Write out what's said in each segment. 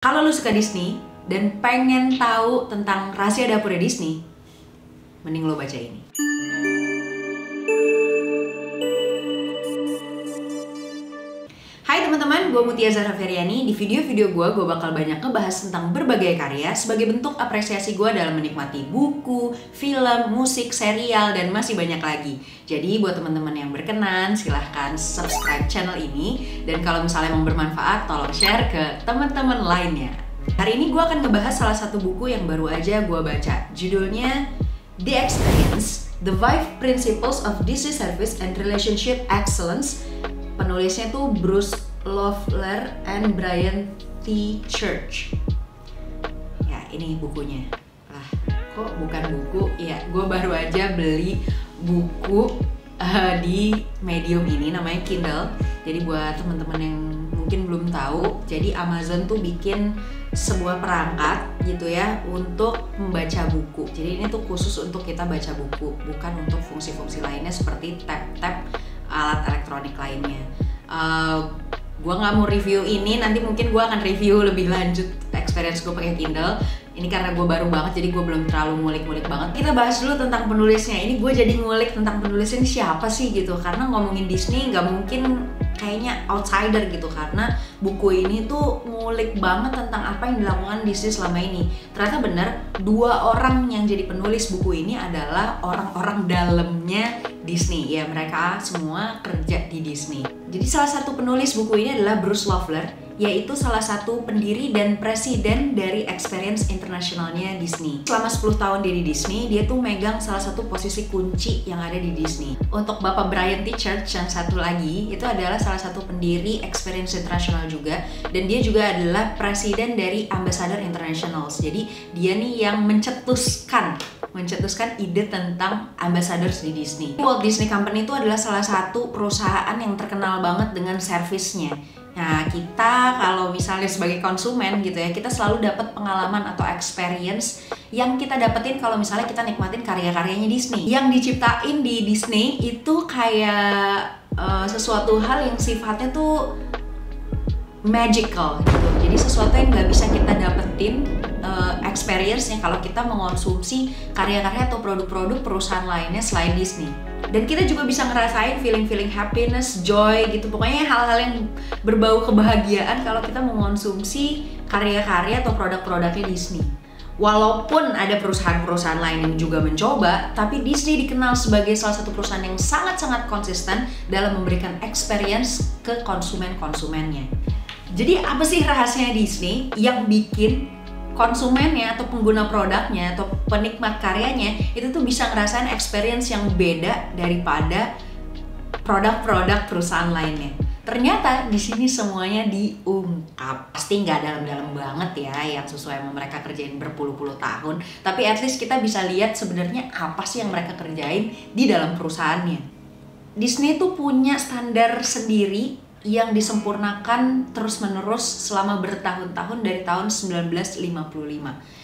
Kalau lu suka Disney dan pengen tahu tentang rahasia dapurnya Disney, mending lo baca ini. Hai teman-teman, gue Mutia Zahra Feryani. Di video-video gue bakal banyak ngebahas tentang berbagai karya sebagai bentuk apresiasi gue dalam menikmati buku, film, musik, serial, dan masih banyak lagi. Jadi buat teman-teman yang berkenan, silahkan subscribe channel ini. Dan kalau misalnya mau bermanfaat, tolong share ke teman-teman lainnya. Hari ini gue akan ngebahas salah satu buku yang baru aja gue baca. Judulnya The Experience, The 5 Principles of Disney Service and Relationship Excellence. Penulisnya tuh Bruce Loeffler and Brian T. Church. Ya, ini bukunya. Lah, kok bukan buku? Ya, gue baru aja beli buku di medium ini, namanya Kindle. Jadi buat teman-teman yang mungkin belum tahu, jadi Amazon tuh bikin sebuah perangkat gitu ya untuk membaca buku. Jadi ini tuh khusus untuk kita baca buku, bukan untuk fungsi-fungsi lainnya seperti tab-tab alat elektronik lainnya. Gue nggak mau review ini, nanti mungkin gue akan review lebih lanjut experience gue pakai Kindle. Ini karena gue baru banget, jadi gue belum terlalu ngulik-ngulik banget. Kita bahas dulu tentang penulisnya. Ini gue jadi ngulik tentang penulisnya ini siapa sih gitu, karena ngomongin Disney nggak mungkin kayaknya outsider gitu, karena buku ini tuh ngulik banget tentang apa yang dilakukan Disney selama ini. Ternyata bener, 2 orang yang jadi penulis buku ini adalah orang-orang dalamnya Disney. Ya, mereka semua kerja di Disney. Jadi salah satu penulis buku ini adalah Bruce Loeffler, yaitu salah satu pendiri dan presiden dari Experience Internationalnya Disney. Selama 10 tahun dia di Disney, dia tuh megang salah satu posisi kunci yang ada di Disney. Untuk Bapak Brian T. Church yang satu lagi, itu adalah salah satu pendiri Experience International juga, dan dia juga adalah presiden dari Ambassador Internationals. Jadi dia nih yang mencetuskan ide tentang ambassadors di Disney. Walt Disney Company itu adalah salah satu perusahaan yang terkenal banget dengan servisnya. Nah, kita kalau misalnya sebagai konsumen gitu ya, kita selalu dapat pengalaman atau experience yang kita dapetin kalau misalnya kita nikmatin karya-karyanya Disney. Yang diciptain di Disney itu kayak sesuatu hal yang sifatnya tuh magical gitu. Jadi sesuatu yang nggak bisa kita dapetin experience-nya kalau kita mengonsumsi karya-karya atau produk-produk perusahaan lainnya selain Disney. Dan kita juga bisa ngerasain feeling-feeling happiness, joy gitu. Pokoknya hal-hal yang berbau kebahagiaan kalau kita mengonsumsi karya-karya atau produk-produknya Disney. Walaupun ada perusahaan-perusahaan lain yang juga mencoba, tapi Disney dikenal sebagai salah satu perusahaan yang sangat-sangat konsisten dalam memberikan experience ke konsumen-konsumennya. Jadi apa sih rahasianya Disney yang bikin konsumennya atau pengguna produknya atau penikmat karyanya itu tuh bisa ngerasain experience yang beda daripada produk-produk perusahaan lainnya? Ternyata di sini semuanya diungkap. Pasti nggak dalam-dalam banget ya yang sesuai sama mereka kerjain berpuluh-puluh tahun, tapi at least kita bisa lihat sebenarnya apa sih yang mereka kerjain di dalam perusahaannya. Disney tuh punya standar sendiri yang disempurnakan terus-menerus selama bertahun-tahun dari tahun 1955.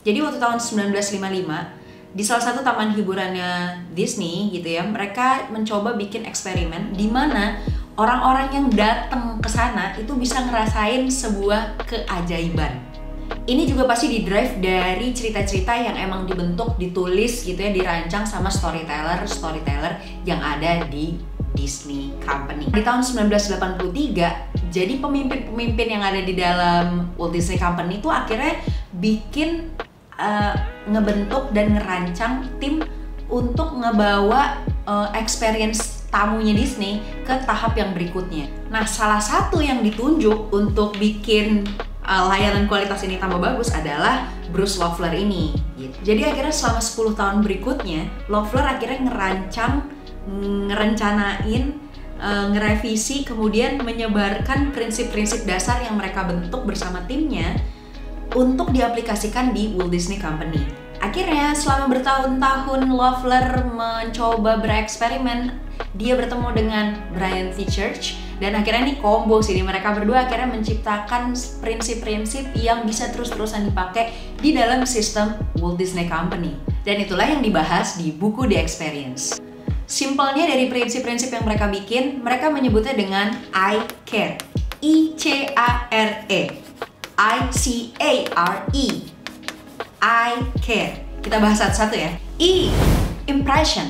Jadi waktu tahun 1955 di salah satu taman hiburannya Disney gitu ya, mereka mencoba bikin eksperimen di mana orang-orang yang datang ke sana itu bisa ngerasain sebuah keajaiban. Ini juga pasti didrive dari cerita-cerita yang emang dibentuk, ditulis gitu ya, dirancang sama storyteller yang ada di Disney Company. Di tahun 1983, jadi pemimpin-pemimpin yang ada di dalam Walt Disney Company itu akhirnya bikin ngebentuk dan ngerancang tim untuk ngebawa experience tamunya Disney ke tahap yang berikutnya. Nah, salah satu yang ditunjuk untuk bikin layanan kualitas ini tambah bagus adalah Bruce Loeffler ini gitu. Jadi akhirnya selama 10 tahun berikutnya, Loeffler akhirnya ngerencanain, ngerevisi, kemudian menyebarkan prinsip-prinsip dasar yang mereka bentuk bersama timnya untuk diaplikasikan di Walt Disney Company. Akhirnya selama bertahun-tahun Loeffler mencoba bereksperimen, dia bertemu dengan Brian T. Church, dan akhirnya nih combo sini, mereka berdua akhirnya menciptakan prinsip-prinsip yang bisa terus-terusan dipakai di dalam sistem Walt Disney Company. Dan itulah yang dibahas di buku The Experience. Simpelnya dari prinsip-prinsip yang mereka bikin, mereka menyebutnya dengan I care. I-C-A-R-E. I-C-A-R-E. I care. Kita bahas satu-satu ya. E, impression,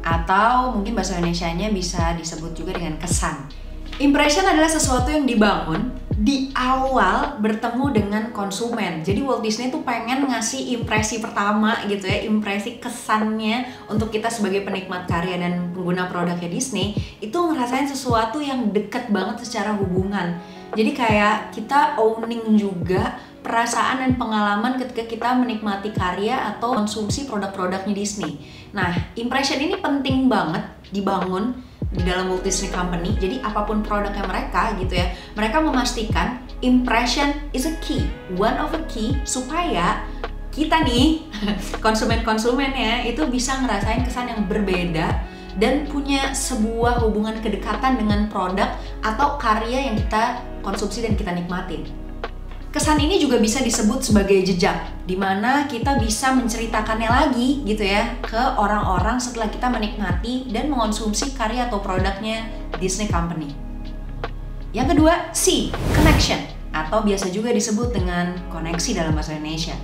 atau mungkin bahasa Indonesianya bisa disebut juga dengan kesan. Impression adalah sesuatu yang dibangun di awal bertemu dengan konsumen. Jadi Walt Disney tuh pengen ngasih impresi pertama gitu ya, impresi kesannya untuk kita sebagai penikmat karya dan pengguna produknya Disney itu ngerasain sesuatu yang deket banget secara hubungan. Jadi kayak kita owning juga perasaan dan pengalaman ketika kita menikmati karya atau konsumsi produk-produknya Disney. Nah, impression ini penting banget dibangun di dalam Walt Disney Company. Jadi apapun produknya mereka gitu ya, mereka memastikan impression is a key, one of a key, supaya kita nih konsumen-konsumennya itu bisa ngerasain kesan yang berbeda dan punya sebuah hubungan kedekatan dengan produk atau karya yang kita konsumsi dan kita nikmatin. Kesan ini juga bisa disebut sebagai jejak, di mana kita bisa menceritakannya lagi gitu ya ke orang-orang setelah kita menikmati dan mengonsumsi karya atau produknya Disney Company. Yang kedua, C, connection, atau biasa juga disebut dengan koneksi dalam bahasa Indonesia.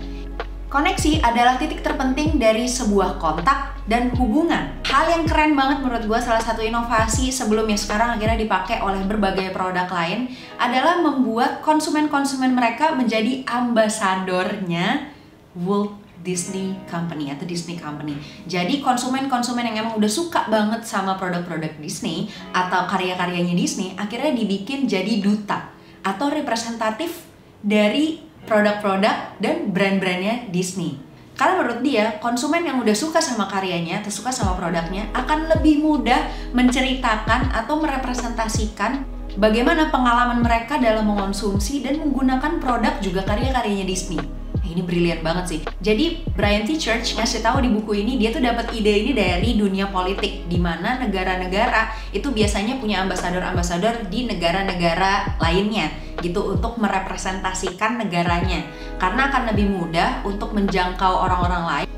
Koneksi adalah titik terpenting dari sebuah kontak dan hubungan. Hal yang keren banget menurut gue, salah satu inovasi sebelum yang sekarang akhirnya dipakai oleh berbagai produk lain adalah membuat konsumen-konsumen mereka menjadi ambasadornya Walt Disney Company atau Disney Company. Jadi konsumen-konsumen yang emang udah suka banget sama produk-produk Disney atau karya-karyanya Disney akhirnya dibikin jadi duta atau representatif dari produk-produk dan brand-brandnya Disney. Karena menurut dia, konsumen yang udah suka sama karyanya atau suka sama produknya akan lebih mudah menceritakan atau merepresentasikan bagaimana pengalaman mereka dalam mengonsumsi dan menggunakan produk juga karya-karyanya Disney. Ini brilian banget sih. Jadi Brian T. Church ngasih tahu di buku ini, dia tuh dapat ide ini dari dunia politik, di mana negara-negara itu biasanya punya ambasador-ambasador di negara-negara lainnya gitu untuk merepresentasikan negaranya, karena akan lebih mudah untuk menjangkau orang-orang lain.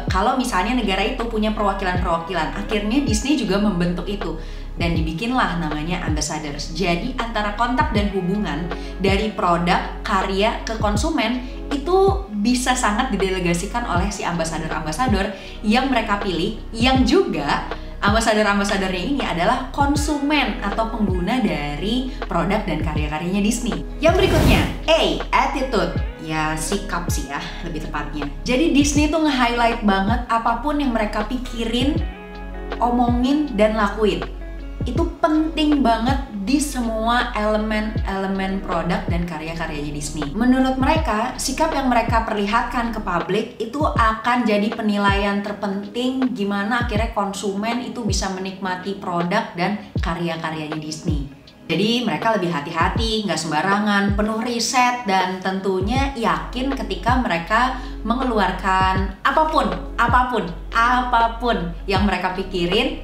Kalau misalnya negara itu punya perwakilan-perwakilan, akhirnya Disney juga membentuk itu dan dibikinlah namanya ambassadors. Jadi antara kontak dan hubungan dari produk, karya ke konsumen itu bisa sangat didelegasikan oleh si ambasador-ambasador yang mereka pilih, yang juga ambasador-ambasadornya ini adalah konsumen atau pengguna dari produk dan karya-karyanya Disney. Yang berikutnya, A, attitude. Ya, sikap sih ya, lebih tepatnya. Jadi Disney tuh nge-highlight banget apapun yang mereka pikirin, omongin, dan lakuin. Itu penting banget di semua elemen-elemen produk dan karya-karyanya Disney. Menurut mereka, sikap yang mereka perlihatkan ke publik itu akan jadi penilaian terpenting gimana akhirnya konsumen itu bisa menikmati produk dan karya-karyanya Disney. Jadi mereka lebih hati-hati, nggak sembarangan, penuh riset, dan tentunya yakin ketika mereka mengeluarkan apapun yang mereka pikirin,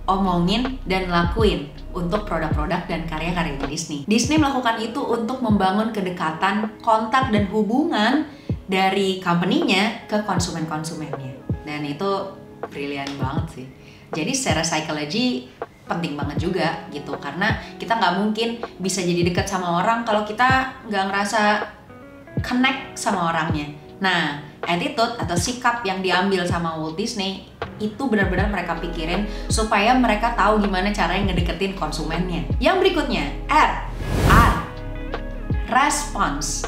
omongin, dan lakuin untuk produk-produk dan karya-karyanya Disney. Disney melakukan itu untuk membangun kedekatan, kontak, dan hubungan dari company-nya ke konsumen-konsumennya. Dan itu brilian banget sih. Jadi secara psikologi penting banget juga gitu, karena kita nggak mungkin bisa jadi dekat sama orang kalau kita nggak ngerasa connect sama orangnya. Nah, attitude atau sikap yang diambil sama Walt Disney itu benar-benar mereka pikirin supaya mereka tahu gimana caranya ngedeketin konsumennya. Yang berikutnya, R, response.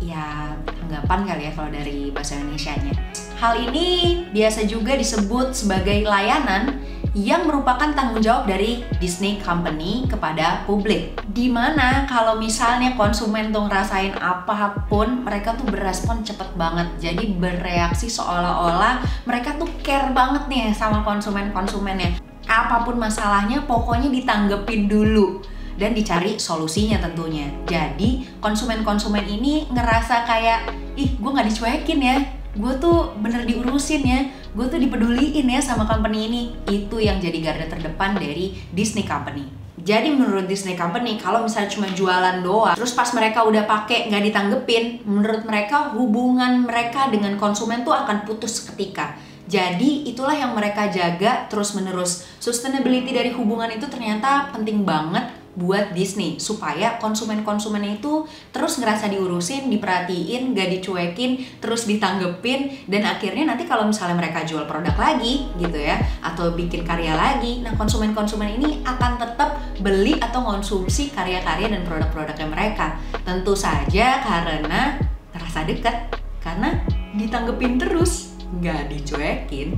Ya, tanggapan kali ya kalau dari bahasa Indonesianya. Hal ini biasa juga disebut sebagai layanan yang merupakan tanggung jawab dari Disney Company kepada publik. Dimana kalau misalnya konsumen tuh ngerasain apapun, mereka tuh berespon cepet banget. Jadi bereaksi seolah-olah mereka tuh care banget nih sama konsumen-konsumennya. Apapun masalahnya, pokoknya ditanggepin dulu dan dicari solusinya tentunya. Jadi konsumen-konsumen ini ngerasa kayak, ih gue gak dicuekin ya, gue tuh bener diurusin ya, gue tuh dipeduliin ya sama company ini. Itu yang jadi garda terdepan dari Disney Company. Jadi menurut Disney Company, kalau misalnya cuma jualan doang, terus pas mereka udah pakai nggak ditanggepin, menurut mereka hubungan mereka dengan konsumen tuh akan putus seketika. Jadi itulah yang mereka jaga terus menerus. Sustainability dari hubungan itu ternyata penting banget buat Disney supaya konsumen-konsumennya itu terus ngerasa diurusin, diperhatiin, gak dicuekin, terus ditanggepin, dan akhirnya nanti kalau misalnya mereka jual produk lagi gitu ya, atau bikin karya lagi, nah konsumen-konsumen ini akan tetap beli atau konsumsi karya-karya dan produk-produknya mereka. Tentu saja karena ngerasa dekat, karena ditanggepin terus, gak dicuekin.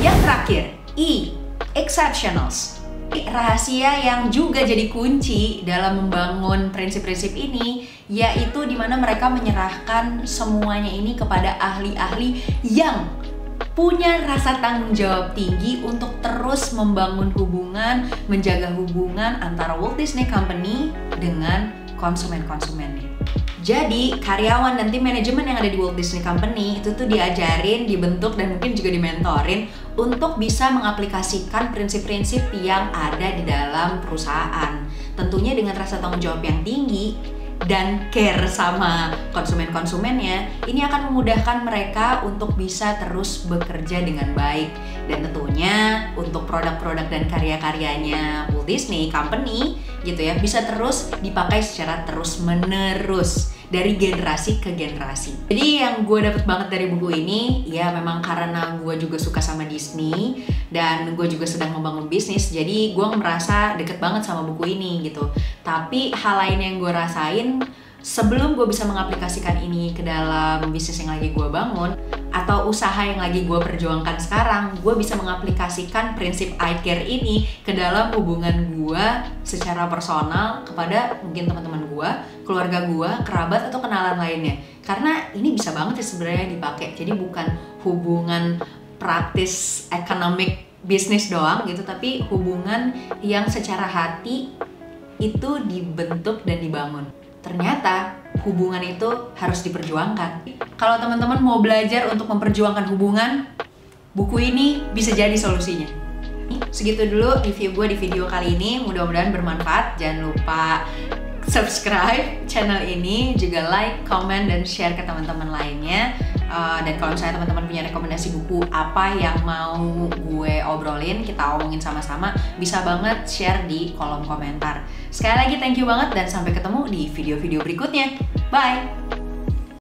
Yang terakhir, E, exceptionals. Rahasia yang juga jadi kunci dalam membangun prinsip-prinsip ini, yaitu dimana mereka menyerahkan semuanya ini kepada ahli-ahli yang punya rasa tanggung jawab tinggi untuk terus membangun hubungan, menjaga hubungan antara Walt Disney Company dengan konsumen-konsumennya. Jadi karyawan dan tim manajemen yang ada di Walt Disney Company itu tuh diajarin, dibentuk, dan mungkin juga dimentorin untuk bisa mengaplikasikan prinsip-prinsip yang ada di dalam perusahaan. Tentunya dengan rasa tanggung jawab yang tinggi dan care sama konsumen-konsumennya, ini akan memudahkan mereka untuk bisa terus bekerja dengan baik. Dan tentunya untuk produk-produk dan karya-karyanya Walt Disney Company gitu ya, bisa terus dipakai secara terus-menerus dari generasi ke generasi. Jadi yang gue dapet banget dari buku ini, ya memang karena gue juga suka sama Disney dan gue juga sedang membangun bisnis, jadi gue merasa deket banget sama buku ini gitu. Tapi hal lain yang gue rasain sebelum gue bisa mengaplikasikan ini ke dalam bisnis yang lagi gue bangun atau usaha yang lagi gue perjuangkan sekarang, gue bisa mengaplikasikan prinsip I Care ini ke dalam hubungan gue secara personal kepada mungkin teman-teman gue, keluarga gue, kerabat, atau kenalan lainnya. Karena ini bisa banget ya sebenarnya dipakai. Jadi bukan hubungan praktis, ekonomik, bisnis doang gitu, tapi hubungan yang secara hati itu dibentuk dan dibangun. Ternyata hubungan itu harus diperjuangkan. Kalau teman-teman mau belajar untuk memperjuangkan hubungan, buku ini bisa jadi solusinya. Segitu dulu review gue di video kali ini, mudah-mudahan bermanfaat. Jangan lupa subscribe channel ini, juga like, comment, dan share ke teman-teman lainnya. Dan kalau misalnya teman-teman punya rekomendasi buku apa yang mau gue obrolin, kita omongin sama-sama, bisa banget share di kolom komentar. Sekali lagi thank you banget dan sampai ketemu di video-video berikutnya. Bye!